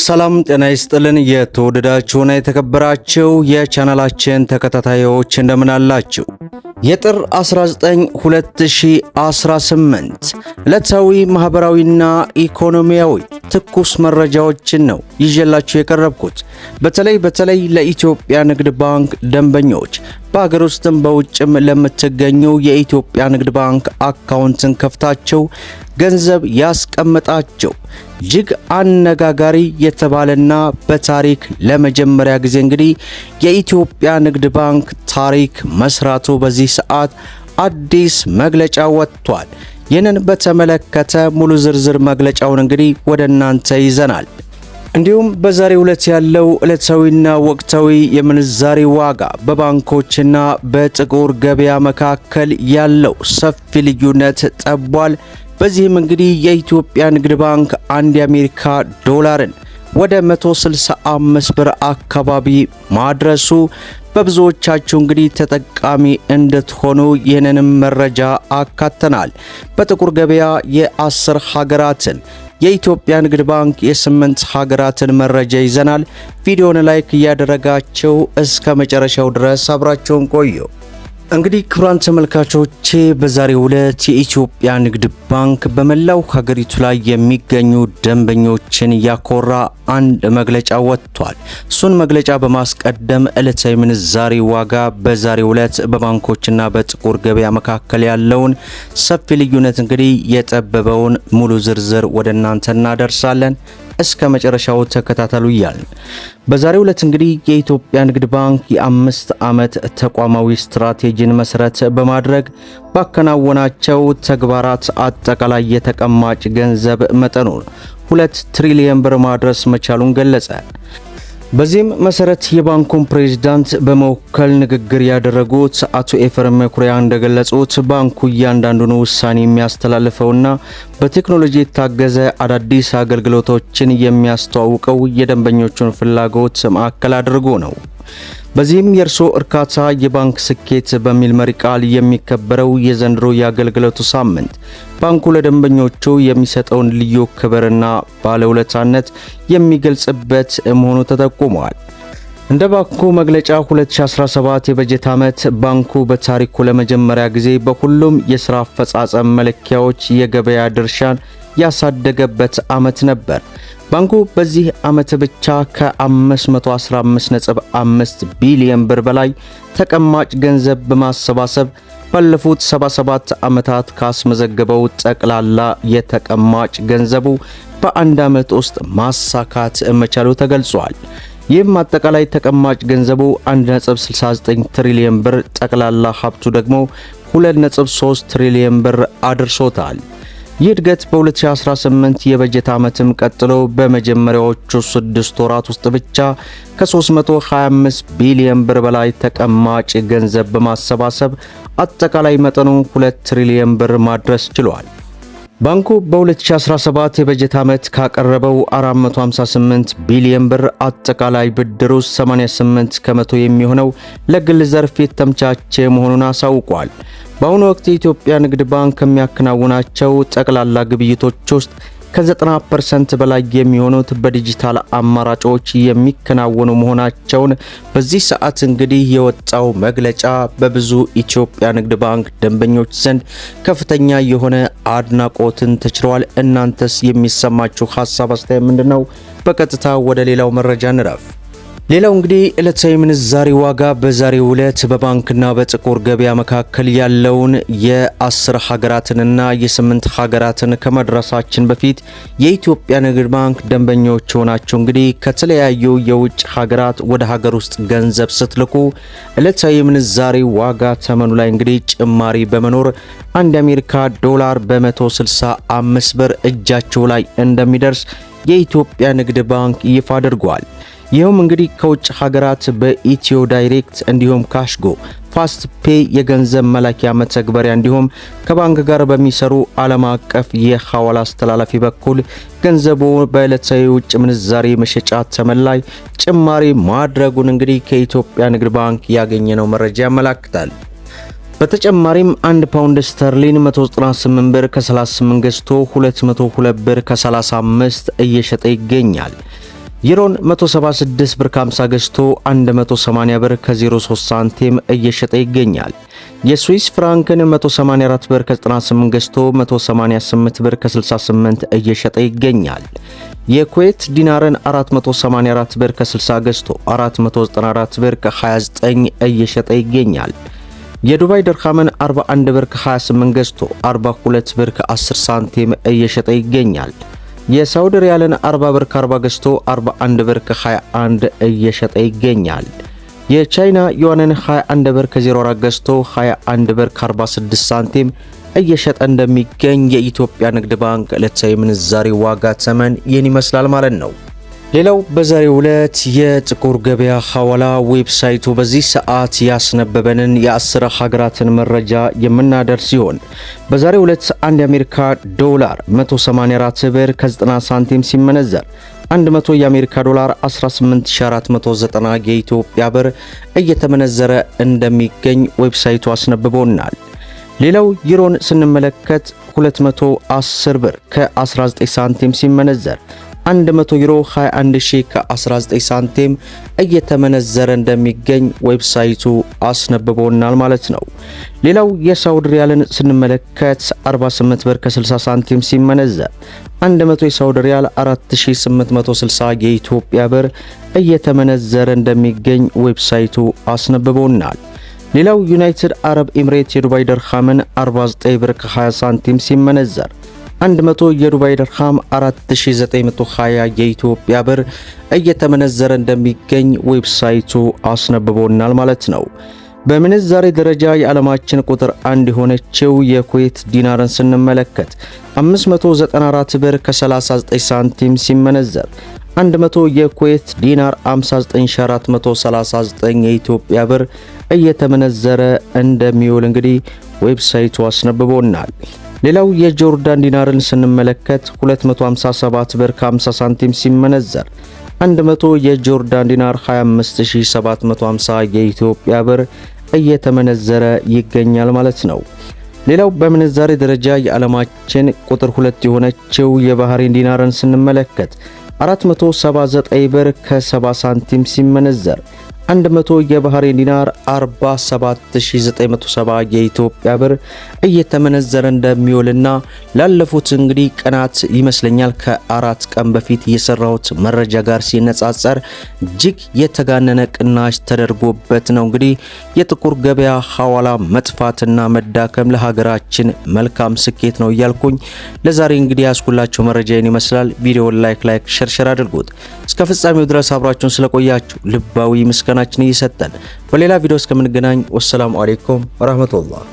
ሰላም ጤና ይስጥልን። የተወደዳችሁና የተከበራችሁ የቻናላችን ተከታታዮች እንደምን አላችሁ? የጥር 19 2018 ዕለታዊ ማህበራዊና ኢኮኖሚያዊ ትኩስ መረጃዎችን ነው ይዤላችሁ የቀረብኩት። በተለይ ለኢትዮጵያ ንግድ ባንክ ደንበኞች በሀገር ውስጥም በውጭም ለምትገኙ የኢትዮጵያ ንግድ ባንክ አካውንትን ከፍታችሁ ገንዘብ ያስቀመጣችሁ እጅግ አነጋጋሪ የተባለና በታሪክ ለመጀመሪያ ጊዜ እንግዲህ የኢትዮጵያ ንግድ ባንክ ታሪክ መስራቱ በዚህ ሰዓት አዲስ መግለጫ ወጥቷል። ይህንን በተመለከተ ሙሉ ዝርዝር መግለጫውን እንግዲህ ወደ እናንተ ይዘናል። እንዲሁም በዛሬው ዕለት ያለው ዕለታዊና ወቅታዊ የምንዛሬ ዋጋ በባንኮችና በጥቁር ገበያ መካከል ያለው ሰፊ ልዩነት ጠቧል። በዚህም እንግዲህ የኢትዮጵያ ንግድ ባንክ አንድ የአሜሪካ ዶላርን ወደ 165 ብር አካባቢ ማድረሱ በብዙዎቻችሁ እንግዲህ ተጠቃሚ እንድትሆኑ ይህንንም መረጃ አካተናል። በጥቁር ገበያ የ10 ሀገራትን የኢትዮጵያ ንግድ ባንክ የ8 ሀገራትን መረጃ ይዘናል። ቪዲዮውን ላይክ እያደረጋችሁ እስከ መጨረሻው ድረስ አብራችሁን ቆዩ። እንግዲህ ክቡራን ተመልካቾቼ በዛሬው ዕለት የኢትዮጵያ ንግድ ባንክ በመላው ሀገሪቱ ላይ የሚገኙ ደንበኞችን ያኮራ አንድ መግለጫ ወጥቷል። እሱን መግለጫ በማስቀደም ዕለታዊ ምንዛሬ ዋጋ በዛሬው ዕለት በባንኮችና በጥቁር ገበያ መካከል ያለውን ሰፊ ልዩነት እንግዲህ የጠበበውን ሙሉ ዝርዝር ወደ እናንተ እናደርሳለን። እስከ መጨረሻው ተከታተሉ እያልን በዛሬው ዕለት እንግዲህ የኢትዮጵያ ንግድ ባንክ የ5 ዓመት ተቋማዊ ስትራቴጂን መሰረት በማድረግ ባከናወናቸው ተግባራት አጠቃላይ የተቀማጭ ገንዘብ መጠኑን 2 ትሪሊየን ብር ማድረስ መቻሉን ገለጸ። በዚህም መሰረት የባንኩን ፕሬዝዳንት በመወከል ንግግር ያደረጉት አቶ ኤፍሬም መኩሪያ እንደገለጹት ባንኩ እያንዳንዱን ውሳኔ የሚያስተላልፈውና በቴክኖሎጂ የታገዘ አዳዲስ አገልግሎቶችን የሚያስተዋውቀው የደንበኞቹን ፍላጎት ማዕከል አድርጎ ነው። በዚህም የእርሶ እርካታ የባንክ ስኬት በሚል መሪ ቃል የሚከበረው የዘንድሮ የአገልግሎቱ ሳምንት ባንኩ ለደንበኞቹ የሚሰጠውን ልዩ ክብርና ባለውለታነት የሚገልጽበት መሆኑ ተጠቁሟል። እንደ ባንኩ መግለጫ 2017 የበጀት ዓመት ባንኩ በታሪኩ ለመጀመሪያ ጊዜ በሁሉም የሥራ አፈጻጸም መለኪያዎች የገበያ ድርሻን ያሳደገበት ዓመት ነበር። ባንኩ በዚህ ዓመት ብቻ ከ515.5 ቢሊዮን ብር በላይ ተቀማጭ ገንዘብ በማሰባሰብ ባለፉት 77 ዓመታት ካስመዘገበው ጠቅላላ የተቀማጭ ገንዘቡ በአንድ ዓመት ውስጥ ማሳካት መቻሉ ተገልጿል። ይህም አጠቃላይ ተቀማጭ ገንዘቡ 1.69 ትሪሊዮን ብር፣ ጠቅላላ ሀብቱ ደግሞ 2.3 ትሪሊዮን ብር አድርሶታል። ይህ እድገት በ2018 የበጀት ዓመትም ቀጥሎ በመጀመሪያዎቹ 6 ወራት ውስጥ ብቻ ከ325 ቢሊዮን ብር በላይ ተቀማጭ ገንዘብ በማሰባሰብ አጠቃላይ መጠኑ 2 ትሪሊዮን ብር ማድረስ ችሏል። ባንኩ በ2017 የበጀት ዓመት ካቀረበው 458 ቢሊዮን ብር አጠቃላይ ብድር ውስጥ 88 ከመቶ የሚሆነው ለግል ዘርፍ የተመቻቸ መሆኑን አሳውቋል። በአሁኑ ወቅት የኢትዮጵያ ንግድ ባንክ ከሚያከናውናቸው ጠቅላላ ግብይቶች ውስጥ ከ90% በላይ የሚሆኑት በዲጂታል አማራጮች የሚከናወኑ መሆናቸውን በዚህ ሰዓት እንግዲህ የወጣው መግለጫ በብዙ ኢትዮጵያ ንግድ ባንክ ደንበኞች ዘንድ ከፍተኛ የሆነ አድናቆትን ተችሯል። እናንተስ የሚሰማችሁ ሐሳብ አስተያየት ምንድነው? በቀጥታ ወደ ሌላው መረጃ እንረፍ። ሌላው እንግዲህ ዕለታዊ ምንዛሬ ዋጋ በዛሬው ዕለት በባንክና በጥቁር ገበያ መካከል ያለውን የ10 ሀገራትንና የ8 ሀገራትን ከመድረሳችን በፊት የኢትዮጵያ ንግድ ባንክ ደንበኞች ሆናችሁ እንግዲህ ከተለያዩ የውጭ ሀገራት ወደ ሀገር ውስጥ ገንዘብ ስትልኩ ዕለታዊ ምንዛሬ ዋጋ ተመኑ ላይ እንግዲህ ጭማሪ በመኖር አንድ የአሜሪካ ዶላር በ165 ብር እጃችሁ ላይ እንደሚደርስ የኢትዮጵያ ንግድ ባንክ ይፋ አድርጓል። ይህም እንግዲህ ከውጭ ሀገራት በኢትዮ ዳይሬክት እንዲሁም ካሽጎ፣ ፋስት ፔይ የገንዘብ መላኪያ መተግበሪያ እንዲሁም ከባንክ ጋር በሚሰሩ ዓለም አቀፍ የሐዋላ አስተላላፊ በኩል ገንዘቡ በዕለታዊ ውጭ ምንዛሬ መሸጫ ተመን ላይ ጭማሪ ማድረጉን እንግዲህ ከኢትዮጵያ ንግድ ባንክ ያገኘነው መረጃ ያመለክታል። በተጨማሪም 1 ፓውንድ ስተርሊን 198 ብር ከ38 ገዝቶ 202 ብር ከ35 እየሸጠ ይገኛል። ዩሮን 176 ብር ከ50 ገዝቶ 180 ብር ከ03 ሳንቲም እየሸጠ ይገኛል። የስዊስ ፍራንክን 184 ብር ከ98 ገዝቶ 188 ብር ከ68 እየሸጠ ይገኛል። የኩዌት ዲናርን 484 ብር ከ60 ገዝቶ 494 ብር ከ29 እየሸጠ ይገኛል። የዱባይ ድርሃምን 41 ብር ከ28 ገዝቶ 42 ብር ከ10 ሳንቲም እየሸጠ ይገኛል። የሳውዲ ሪያልን 40 ብር ከ40 ገዝቶ 41 ብር ከ21 እየሸጠ ይገኛል። የቻይና ዩዋንን 21 ብር ከ04 ገዝቶ 21 ብር ከ46 ሳንቲም እየሸጠ እንደሚገኝ የኢትዮጵያ ንግድ ባንክ ዕለታዊ ምንዛሬ ዋጋ ተመን ይህን ይመስላል ማለት ነው። ሌላው በዛሬው ዕለት የጥቁር ገበያ ሐዋላ ዌብሳይቱ በዚህ ሰዓት ያስነበበንን የ10 ሀገራትን መረጃ የምናደርስ ሲሆን በዛሬው ዕለት አንድ የአሜሪካ ዶላር 184 ብር ከ90 ሳንቲም ሲመነዘር 100 የአሜሪካ ዶላር 18490 የኢትዮጵያ ብር እየተመነዘረ እንደሚገኝ ዌብሳይቱ አስነብቦናል። ሌላው ዩሮን ስንመለከት 210 ብር ከ19 ሳንቲም ሲመነዘር 100 ዩሮ 21000 ከ19 ሳንቲም እየተመነዘረ እንደሚገኝ ዌብሳይቱ አስነብቦናል ማለት ነው። ሌላው የሳውዲ ሪያልን ስንመለከት 48 ብር ከ60 ሳንቲም ሲመነዘር 100 የሳውዲ ሪያል 4860 የኢትዮጵያ ብር እየተመነዘረ እንደሚገኝ ዌብሳይቱ አስነብቦናል። ሌላው ዩናይትድ አረብ ኤምሬት የዱባይ ድርሃምን 49 ብር ከ20 ሳንቲም ሲመነዘር 100 የዱባይ ድርሃም 4920 የኢትዮጵያ ብር እየተመነዘረ እንደሚገኝ ዌብሳይቱ አስነብቦናል ማለት ነው። በምንዛሬ ደረጃ የዓለማችን ቁጥር 1 የሆነችው የኩዌት ዲናርን ስንመለከት 594 ብር ከ39 ሳንቲም ሲመነዘር 100 የኩዌት ዲናር 59439 የኢትዮጵያ ብር እየተመነዘረ እንደሚውል እንግዲህ ዌብሳይቱ አስነብቦናል። ሌላው የጆርዳን ዲናርን ስንመለከት 257 ብር ከ50 ሳንቲም ሲመነዘር 100 የጆርዳን ዲናር 25750 የኢትዮጵያ ብር እየተመነዘረ ይገኛል ማለት ነው። ሌላው በምንዛሬ ደረጃ የዓለማችን ቁጥር 2 የሆነችው የባህሬን ዲናርን ስንመለከት 479 ብር ከ70 ሳንቲም ሲመነዘር 100 የባህሬን ዲናር 47970 የኢትዮጵያ ብር እየተመነዘረ እንደሚውልና ላለፉት እንግዲህ ቀናት ይመስለኛል ከ4 ቀን በፊት የሰራሁት መረጃ ጋር ሲነጻጸር እጅግ የተጋነነ ቅናሽ ተደርጎበት ነው። እንግዲህ የጥቁር ገበያ ሐዋላ መጥፋትና መዳከም ለሀገራችን መልካም ስኬት ነው እያልኩኝ ለዛሬ እንግዲህ ያስኩላችሁ መረጃ ይህን ይመስላል። ቪዲዮውን ላይክ ሸር አድርጉት። እስከ ፍጻሜው ድረስ አብራችሁን ስለቆያችሁ ልባዊ ምስጋናችን እየሰጠን በሌላ ቪዲዮ እስከምንገናኝ ወሰላሙ አለይኩም ወራህመቱላህ።